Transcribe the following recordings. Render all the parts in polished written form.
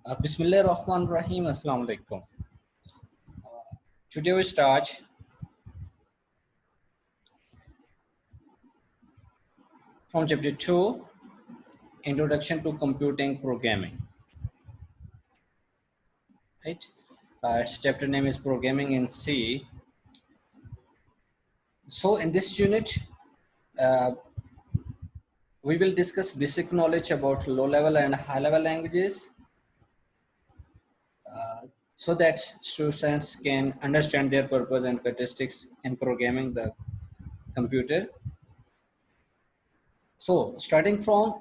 Bismillah Rahman Rahim. Assalamu alaikum. Today we start from chapter 2, Introduction to Computing Programming. Right? Its chapter name is Programming in C. So in this unit, uh, we will discuss basic knowledge about low-level and high-level languages so that students can understand their purpose and characteristics in programming the computer. So starting from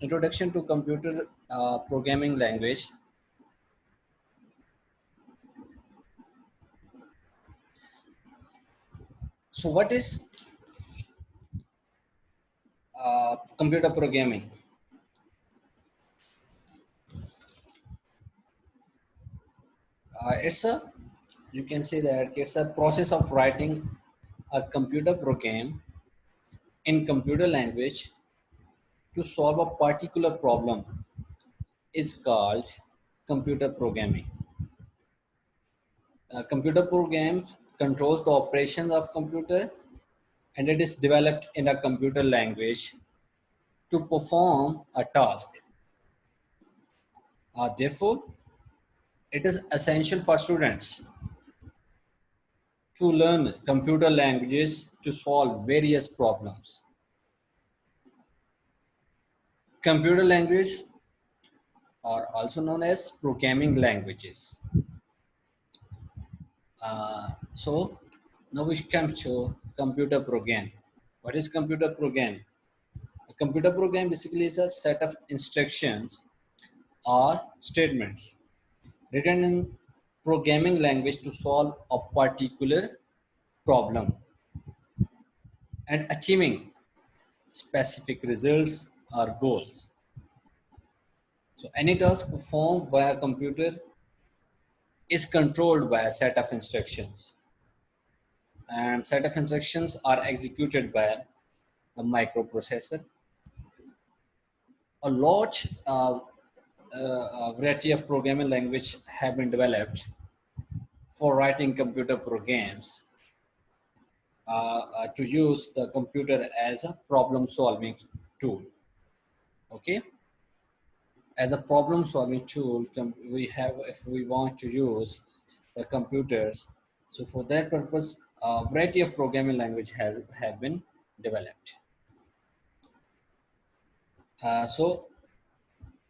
Introduction to Computer Programming Language. So what is computer programming? You can say that it's a process of writing a computer program in computer language to solve a particular problem is called computer programming. Computer program controls the operations of computer and it is developed in a computer language to perform a task. Therefore, it is essential for students to learn computer languages to solve various problems. Computer languages are also known as programming languages. So now we come to computer program. What is computer program? A computer program basically is a set of instructions or statements written in programming language to solve a particular problem and achieving specific results or goals. So any task performed by a computer is controlled by a set of instructions, and set of instructions are executed by the microprocessor. A large variety of programming language have been developed for writing computer programs to use the computer as a problem solving tool. Okay, as a problem solving tool, we have, if we want to use the computers, so for that purpose a variety of programming language have been developed. So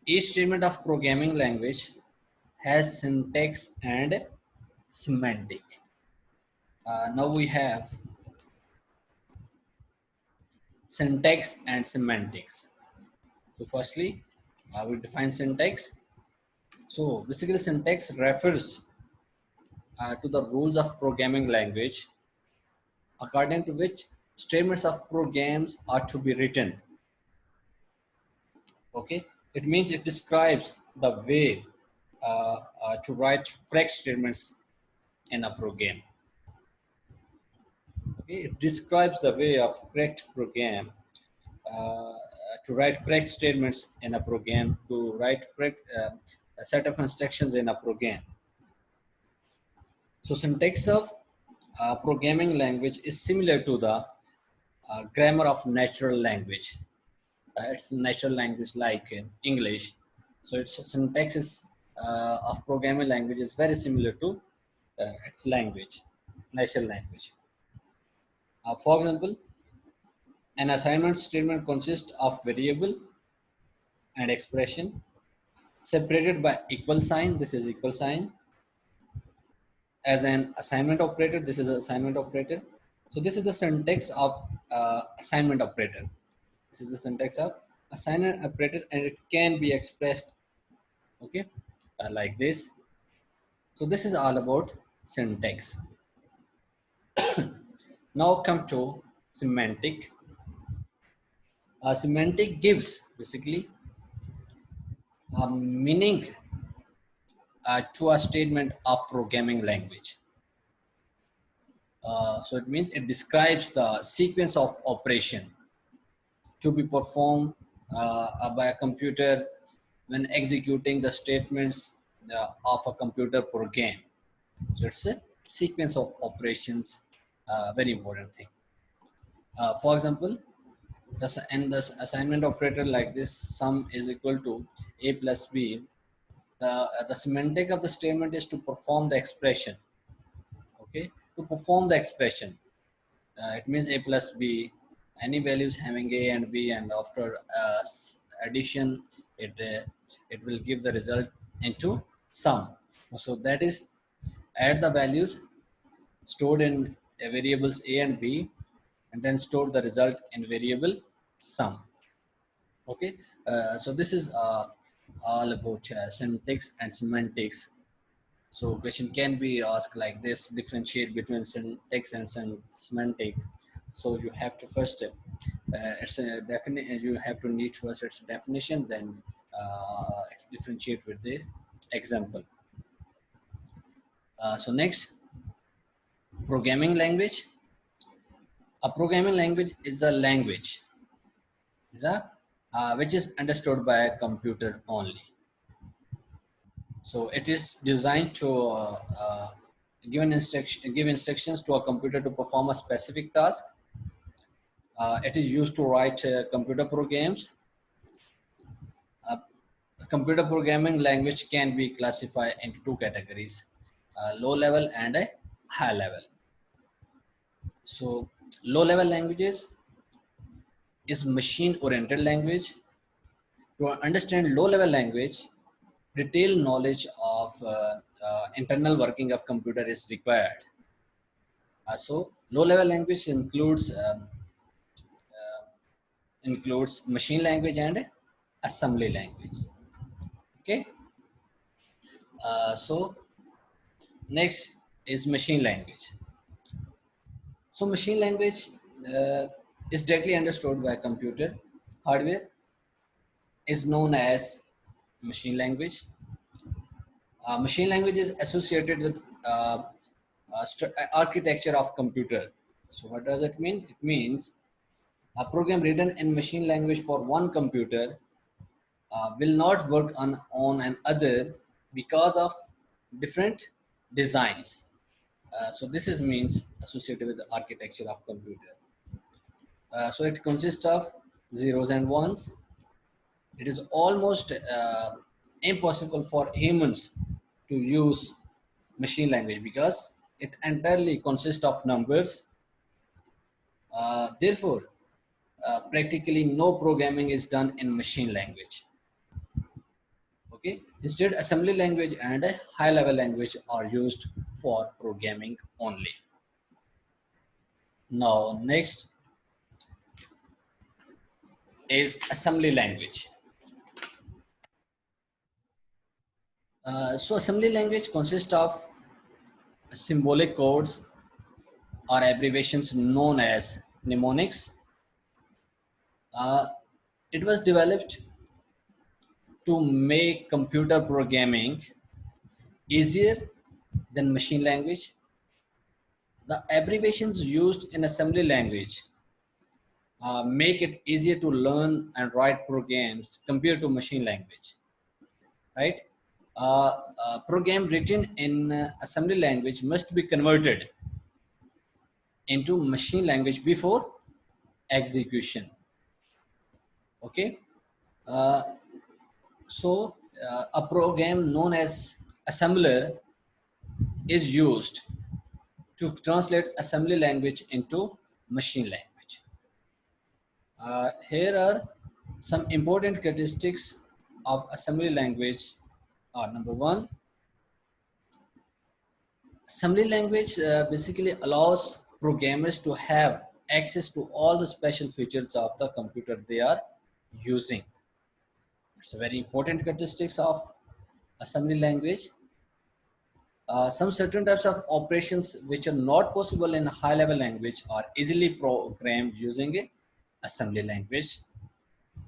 each statement of programming language has syntax and semantic. Now we have syntax and semantics. So firstly, we define syntax. So basically syntax refers to the rules of programming language according to which statements of programs are to be written. Okay, it means it describes the way to write correct statements in a program. Okay, it describes the way of correct program uh, to write correct statements in a program, to write correct a set of instructions in a program. So syntax of programming language is similar to the grammar of natural language. It's natural language like English. So its syntax is, of programming language is very similar to its language, natural language. For example, an assignment statement consists of variable and expression separated by equal sign. This is equal sign. As an assignment operator, this is an assignment operator. So this is the syntax of assignment operator. This is the syntax of assignment operator, and it can be expressed, okay, like this. So this is all about syntax. Now come to semantic. Semantic gives basically a meaning to a statement of programming language. So it means it describes the sequence of operation to be performed by a computer when executing the statements of a computer program. So it's a sequence of operations, very important thing. For example, in this assignment operator like this, sum is equal to a plus b. The semantic of the statement is to perform the expression. Okay, to perform the expression, it means a plus b, any values having a and b, and after addition, it will give the result into sum. So that is add the values stored in variables a and b, and then store the result in variable sum. Okay, so this is all about syntax and semantics. So question can be asked like this: differentiate between syntax and semantic. So you have to first it's a definite. You have to need first its definition, then differentiate with the example. So next, programming language. A programming language is a language which is understood by a computer only. So it is designed to give instructions to a computer to perform a specific task. It is used to write computer programs. A computer programming language can be classified into two categories: low level and a high level. So low level languages is machine oriented language. To understand low level language, detailed knowledge of internal working of computer is required. So low level language includes machine language and assembly language. Okay. So next is machine language. So machine language is directly understood by computer hardware, is known as machine language. Machine language is associated with architecture of computer. So what does it mean? It means a program written in machine language for one computer will not work on another because of different designs. So this is means associated with the architecture of computer. So it consists of zeros and ones. It is almost impossible for humans to use machine language because it entirely consists of numbers. Therefore, practically no programming is done in machine language. Okay, instead assembly language and a high level language are used for programming only. Now next is assembly language. So assembly language consists of symbolic codes or abbreviations known as mnemonics. It was developed to make computer programming easier than machine language. The abbreviations used in assembly language make it easier to learn and write programs compared to machine language, right? Program written in assembly language must be converted into machine language before execution. Okay, uh, so a program known as assembler is used to translate assembly language into machine language. Here are some important characteristics of assembly language. Number one, assembly language basically allows programmers to have access to all the special features of the computer they are using. It's a very important characteristics of assembly language. Some certain types of operations which are not possible in high level language are easily programmed using a assembly language.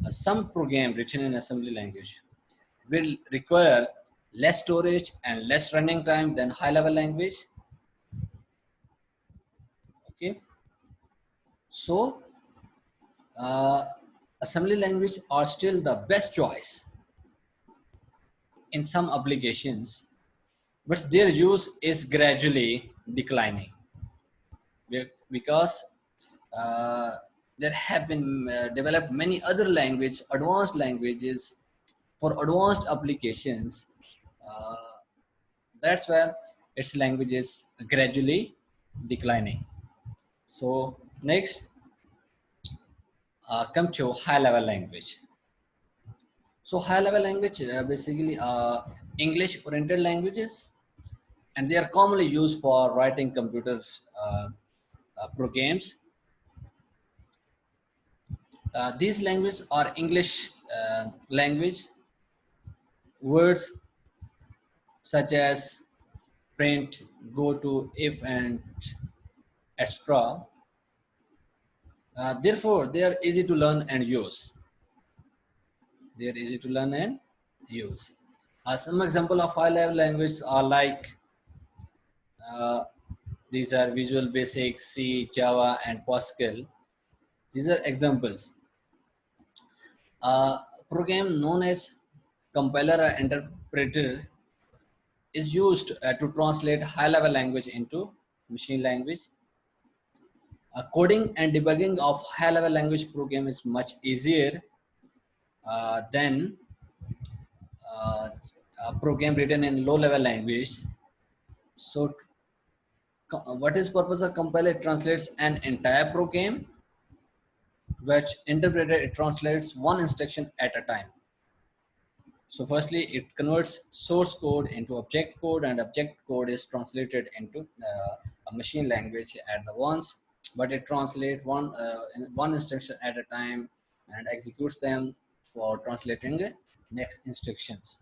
Some program written in assembly language will require less storage and less running time than high level language. Okay, so uh, assembly language are still the best choice in some applications, but their use is gradually declining because uh, there have been developed many other advanced languages for advanced applications. Uh, that's why its language is gradually declining. So next, come to high level language. So high level language basically English oriented languages, and they are commonly used for writing computers programs. These languages are English language. Words such as print, go to, if, and etc. Therefore, they are easy to learn and use. They are easy to learn and use. Some example of high-level languages are like uh, these are Visual Basic, C, Java, and Pascal. These are examples. A program known as compiler or interpreter is used to translate high-level language into machine language. Coding and debugging of high-level language program is much easier than a program written in low-level language. So, what is purpose of compiler? It translates an entire program, which interpreter it translates one instruction at a time. So firstly, it converts source code into object code, and object code is translated into a machine language at the once, but it translates one instruction at a time and executes them for translating the next instructions.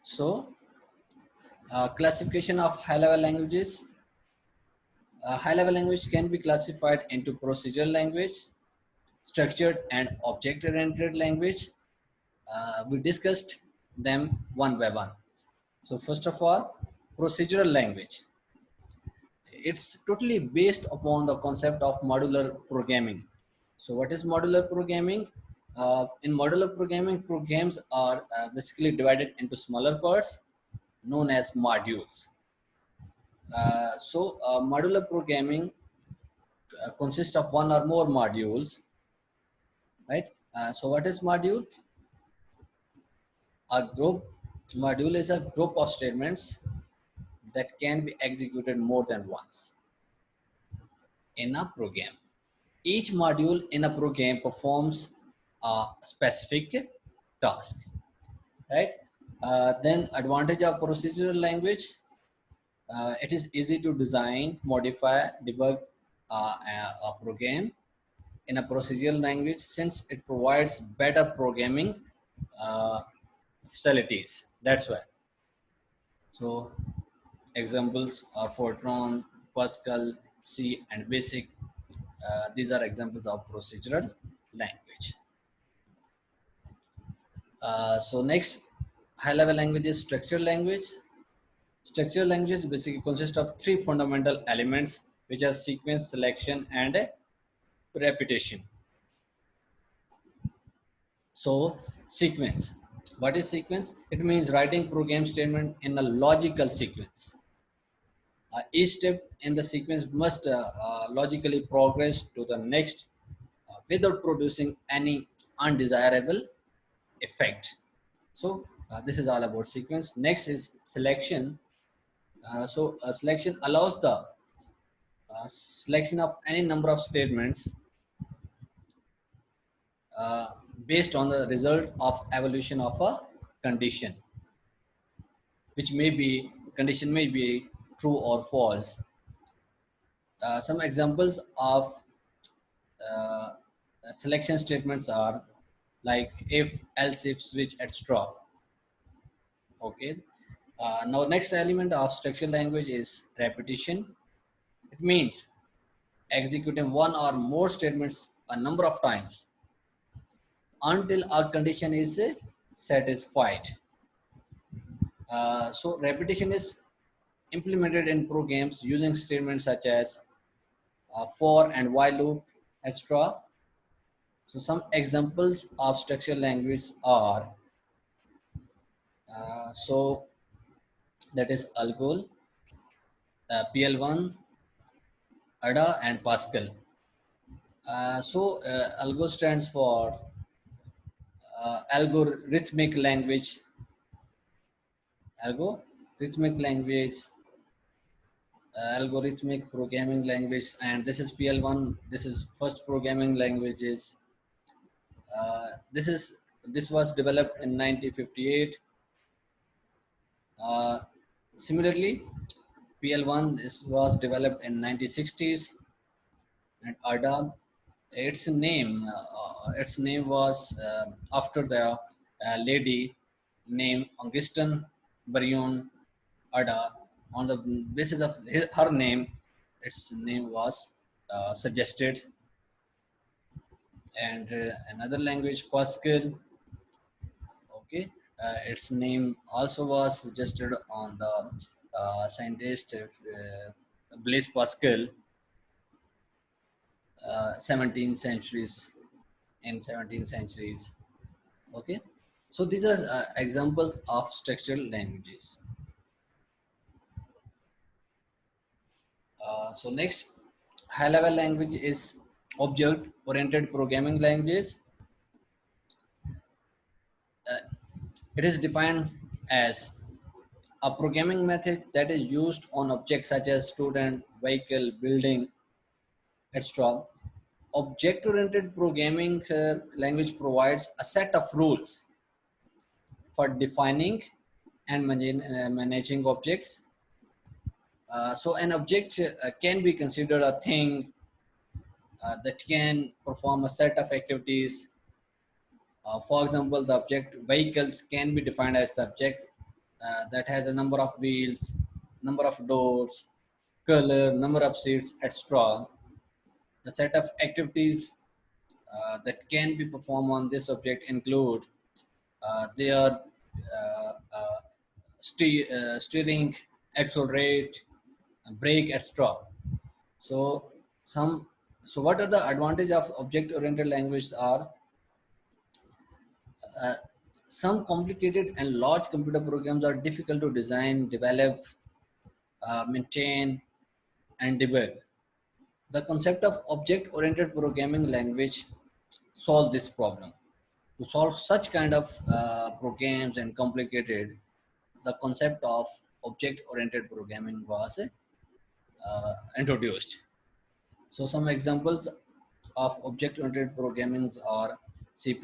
So classification of high-level languages. High-level language can be classified into procedural language, structured and object-oriented language. We discussed them one by one. So first of all, procedural language. It's totally based upon the concept of modular programming. So what is modular programming? In modular programming, programs are basically divided into smaller parts known as modules. Modular programming consists of one or more modules, right? So what is module? A group module is a group of statements that can be executed more than once in a program. Each module in a program performs a specific task, right? Then advantage of procedural language, it is easy to design, modify, debug a program in a procedural language since it provides better programming uh, facilities. That's why. So examples are Fortran, Pascal, C, and Basic. These are examples of procedural language. So next, high-level language is structured language. Structured language basically consists of three fundamental elements, which are sequence, selection, and repetition. So sequence. What is sequence? It means writing program statement in a logical sequence. Each step in the sequence must logically progress to the next without producing any undesirable effect. So this is all about sequence. Next is selection. Selection allows the selection of any number of statements uh, based on the result of evaluation of a condition, which may be condition may be true or false. Some examples of uh, selection statements are like if, else, if, switch, etc. Okay. Now next element of structured language is repetition. It means executing one or more statements a number of times until a condition is satisfied. So repetition is implemented in programs using statements such as for and while loop, etc. So some examples of structured language are so that is Algol, PL1, ADA, and Pascal. Algo stands for algorithmic language, algorithmic language, algorithmic programming language, and this is PL1. This is first programming languages. This was developed in 1958. Uh, Similarly, PL1 was developed in 1960s, and ADA, its name was after the lady named Augustin Brion Ada. On the basis of her name, its name was suggested. And another language, Pascal. Okay, its name also was suggested on the scientist Blaise Pascal, 17th centuries in 17th centuries. Okay, so these are examples of structural languages. So next, high level language is object oriented programming language. It is defined as a programming method that is used on objects such as student, vehicle, building, etc. Object oriented programming language provides a set of rules for defining and managing objects. So an object can be considered a thing that can perform a set of activities. For example, the object vehicles can be defined as the object that has a number of wheels, number of doors, color, number of seats, etc. The set of activities that can be performed on this object include their steering, accelerate, brake, etc. So some what are the advantage of object-oriented language are uh, some complicated and large computer programs are difficult to design, develop, maintain, and debug. The concept of object-oriented programming language solve this problem. To solve such kind of programs and complicated, the concept of object-oriented programming was introduced. So some examples of object-oriented programming are C++,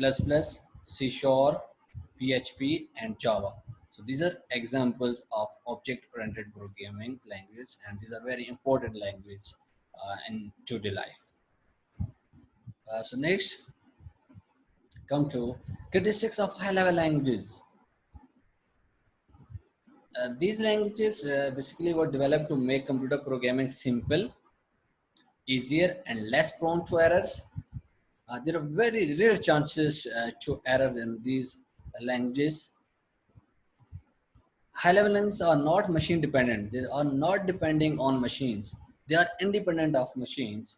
C Sharp, PHP, and Java. So these are examples of object-oriented programming language, and these are very important language in today life. So next, come to characteristics of high-level languages. These languages basically were developed to make computer programming simple, easier, and less prone to errors. There are very rare chances to errors in these languages. High-level languages are not machine dependent. They are not depending on machines. They are independent of machines.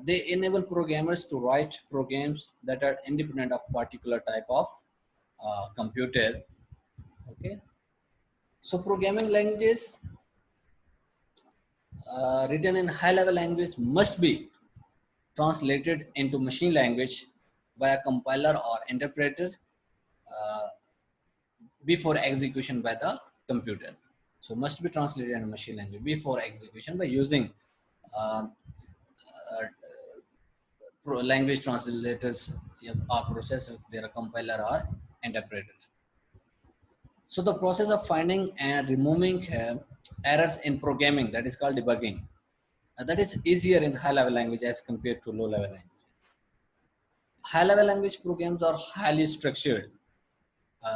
They enable programmers to write programs that are independent of particular type of computer. Okay. So programming languages written in high-level language must be translated into machine language by a compiler or interpreter uh, before execution by the computer. So must be translated into machine language before execution by using uh, language translators or processors, their compiler or interpreters. So the process of finding and removing errors in programming, that is called debugging, that is easier in high level language as compared to low level language. High level language programs are highly structured.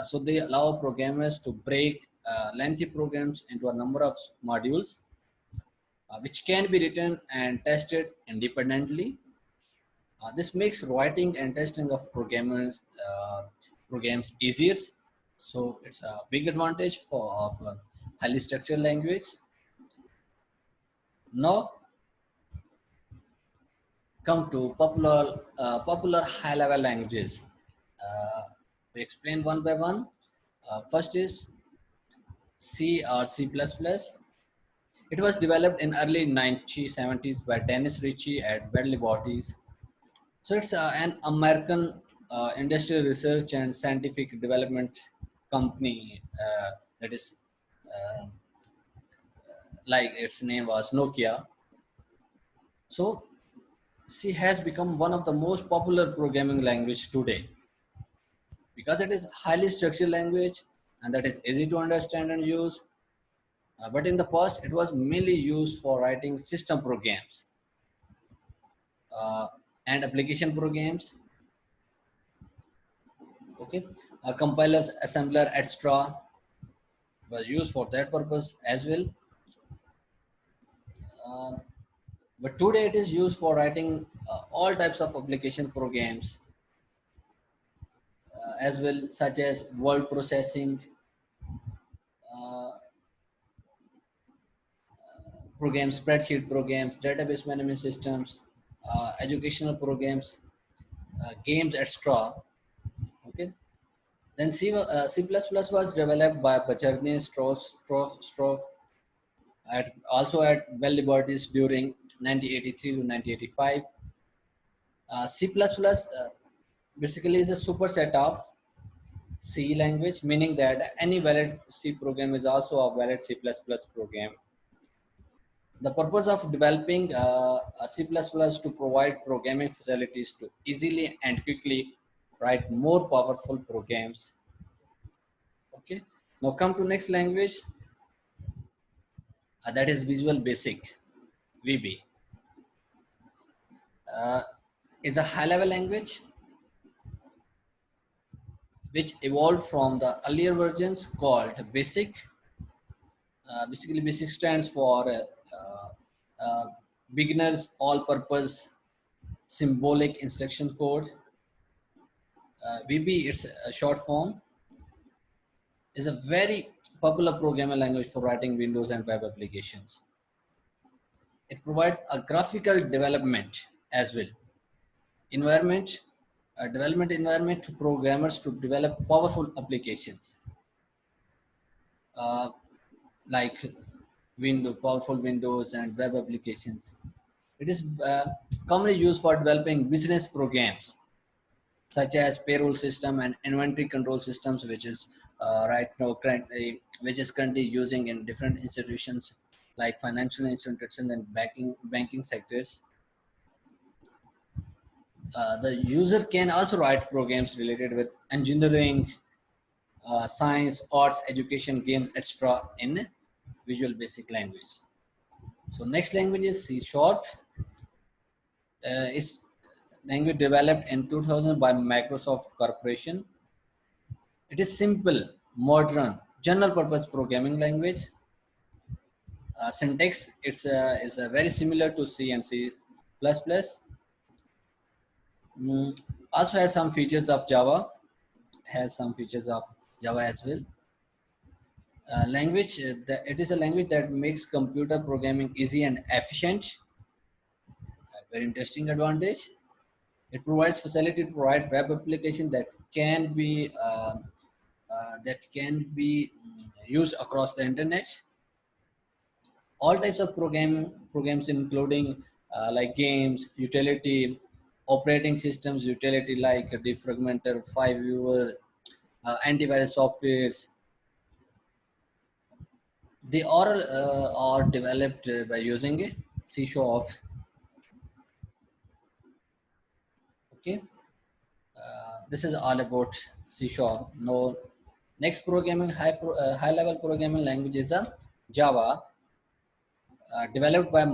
So they allow programmers to break lengthy programs into a number of modules, which can be written and tested independently. This makes writing and testing of programs easier. So it's a big advantage of highly structured language. Now, come to popular high level languages. We explain one by one. First is C or C++. It was developed in early 1970s by Dennis Ritchie at Bell Laboratories. So it's an American industrial research and scientific development company that is uh, like its name was Nokia. So C has become one of the most popular programming language today because it is highly structured language and that is easy to understand and use. But in the past, it was mainly used for writing system programs uh, and application programs. Okay, compilers, assembler, etc. was used for that purpose as well. Uh, but today it is used for writing all types of application programs as well, such as word processing, uh, programs, spreadsheet programs, database management systems, educational programs, games, etc. Okay. Then C++ was developed by Bachardian Stroff also at Bell Laboratories during 1983 to 1985. C++ basically is a superset of C language, meaning that any valid C program is also a valid C++ program. The purpose of developing a C++ to provide programming facilities to easily and quickly write more powerful programs. Okay. Now come to next language, that is Visual Basic, VB. Uh, is a high-level language which evolved from the earlier versions called Basic. Basically, Basic stands for beginners all-purpose symbolic instruction code. VB, it's a short form, is a very popular programming language for writing Windows and web applications. It provides a graphical development as well. Environment, a development environment to programmers to develop powerful applications uh, like powerful Windows and web applications. It is commonly used for developing business programs such as payroll system and inventory control systems, which is right now currently, which is currently using in different institutions like financial institutions and banking sectors. The user can also write programs related with engineering, science, arts, education, games, etc. in Visual Basic language. So next language is C Sharp. Is language developed in 2000 by Microsoft Corporation. It is simple, modern, general purpose programming language. Syntax is very similar to C and C++. Also has some features of Java. It has some features of Java as well. It is a language that makes computer programming easy and efficient. A very interesting advantage. It provides facility to write web application that can be used across the internet. All types of programs, including like games, utility, operating systems, utility like defragmenter, file viewer, antivirus softwares. They all are developed by using C Sharp. Okay, this is all about C Sharp. Now, next high level programming language is Java, developed by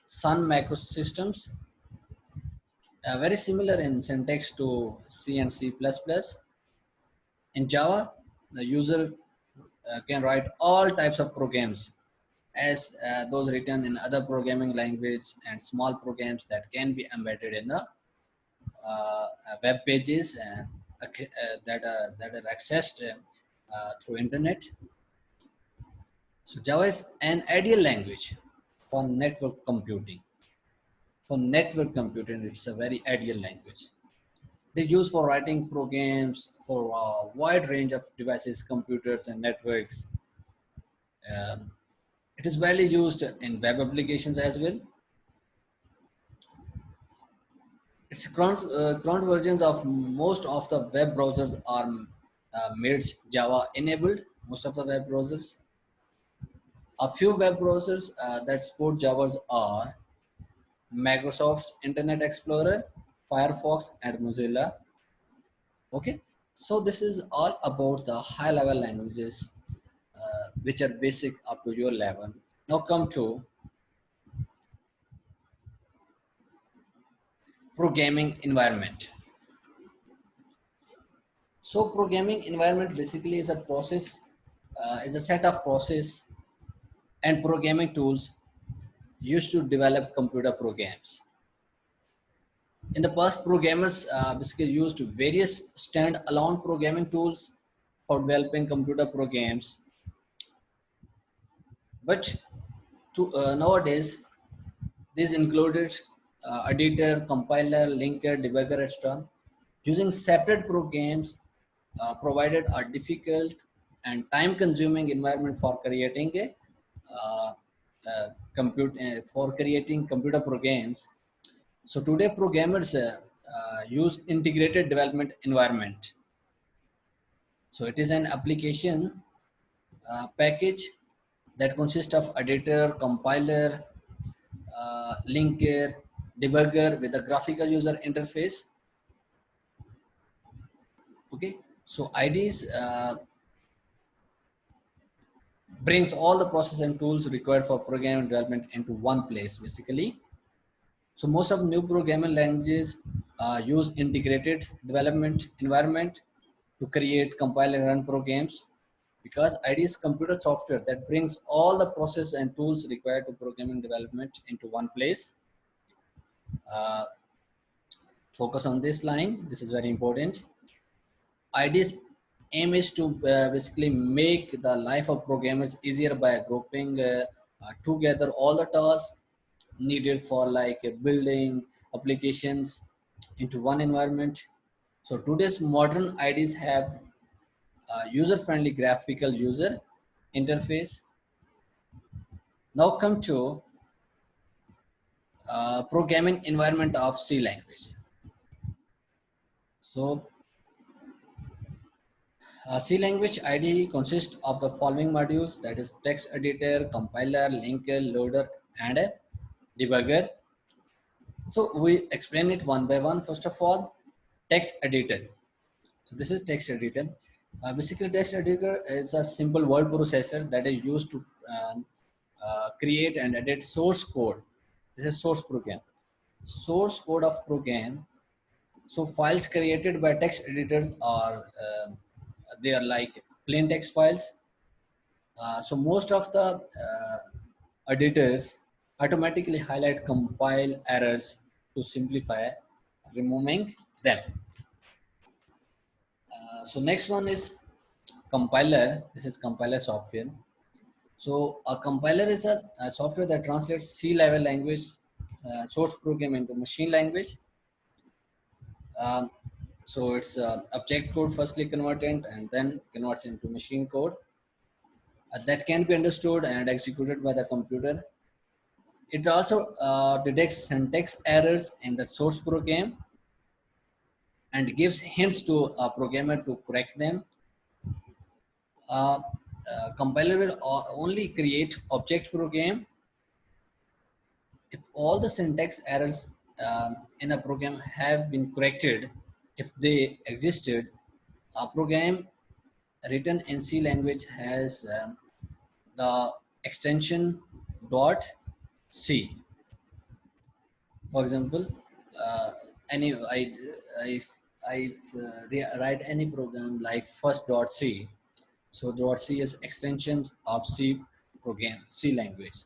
Sun Microsystems. Very similar in syntax to C and C++. In Java, the user can write all types of programs as those written in other programming language and small programs that can be embedded in the web pages and that are accessed through internet. So Java is an ideal language for network computing. For network computing, it's a very ideal language. It is used for writing programs for a wide range of devices, computers, and networks. Um, it is widely used in web applications as well. Its current versions of most of the web browsers are made Java enabled. Most of the web browsers. A few web browsers that support Java are Microsoft's Internet Explorer, Firefox, and Mozilla. Okay, so this is all about the high level languages which are basic up to your level. Now come to programming environment. So programming environment basically is a process, is a set of process and programming tools used to develop computer programs. In the past, programmers basically used various stand-alone programming tools for developing computer programs, but nowadays these included editor, compiler, linker, debugger, etc. Using separate programs provided a difficult and time-consuming environment for creating a uh, for creating computer programs. So today programmers use integrated development environment. So it is an application package that consists of editor, compiler, linker, debugger with a graphical user interface. Okay, so IDEs brings all the process and tools required for programming development into one place basically. So most of new programming languages use integrated development environment to create, compile, and run programs because IDE is computer software that brings all the process and tools required to programming development into one place. Uh, Focus on this line. This is very important. IDE's aim is to basically make the life of programmers easier by grouping together all the tasks needed for like building applications into one environment. So today's modern IDEs have user-friendly graphical user interface. Now come to programming environment of C language. So C language IDE consists of the following modules, that is text editor, compiler, linker, loader, and a debugger. So we explain it one by one. First of all, text editor. So this is text editor. Basically, text editor is a simple word processor that is used to create and edit source code. This is source program. Source code of program. So files created by text editors are they are like plain text files. So most of the editors automatically highlight compile errors to simplify removing them. So next one is compiler. This is compiler software. So a compiler is a software that translates C-level language source program into machine language. Um, so it's object code firstly converted and then converts into machine code that can be understood and executed by the computer. It also detects syntax errors in the source program and gives hints to a programmer to correct them. Compiler will only create object program if all the syntax errors in a program have been corrected. If they existed, a program written in C language has the extension .c. For example, uh, any write any program like first.c. So .c is extensions of C program, C language.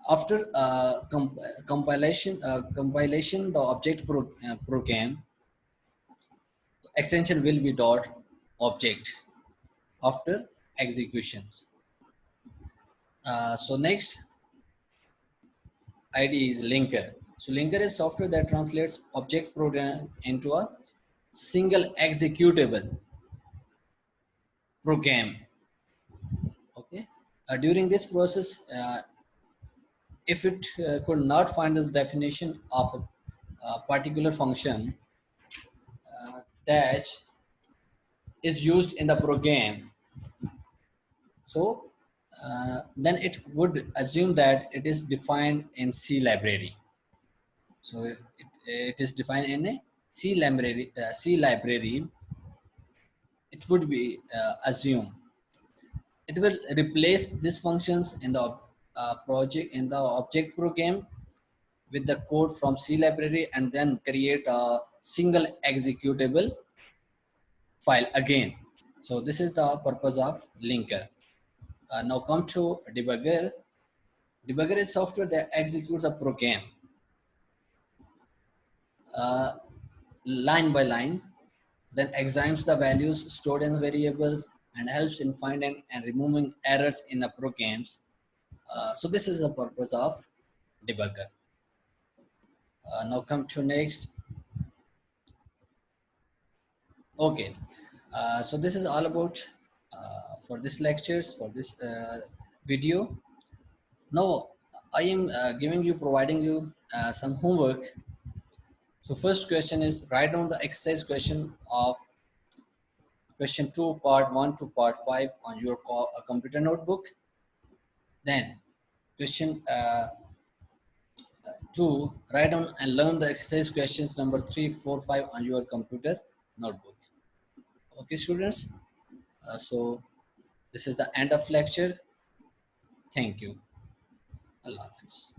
After compilation, the program extension will be dot object after executions. So next, IDE is linker. So linker is software that translates object program into a single executable program. Okay. During this process, if it could not find the definition of a particular function that is used in the program, so then it would assume that it is defined in C library. So it is defined in a C library. C library. It would be assumed. It will replace these functions in the project in the object program with the code from C library and then create a single executable file again. So this is the purpose of linker. Now come to debugger. Debugger is software that executes a program uh, line by line, then examines the values stored in variables and helps in finding and removing errors in the programs. So this is the purpose of debugger. Now come to next. Okay, so this is all about for this lectures for this video. Now I am providing you some homework. So first question is write down the exercise question of question 2 part 1 to part 5 on your computer notebook. Then question 2 write down and learn the exercise questions number 3, 4, 5 on your computer notebook. Okay students, so this is the end of lecture. Thank you. Allah Hafiz.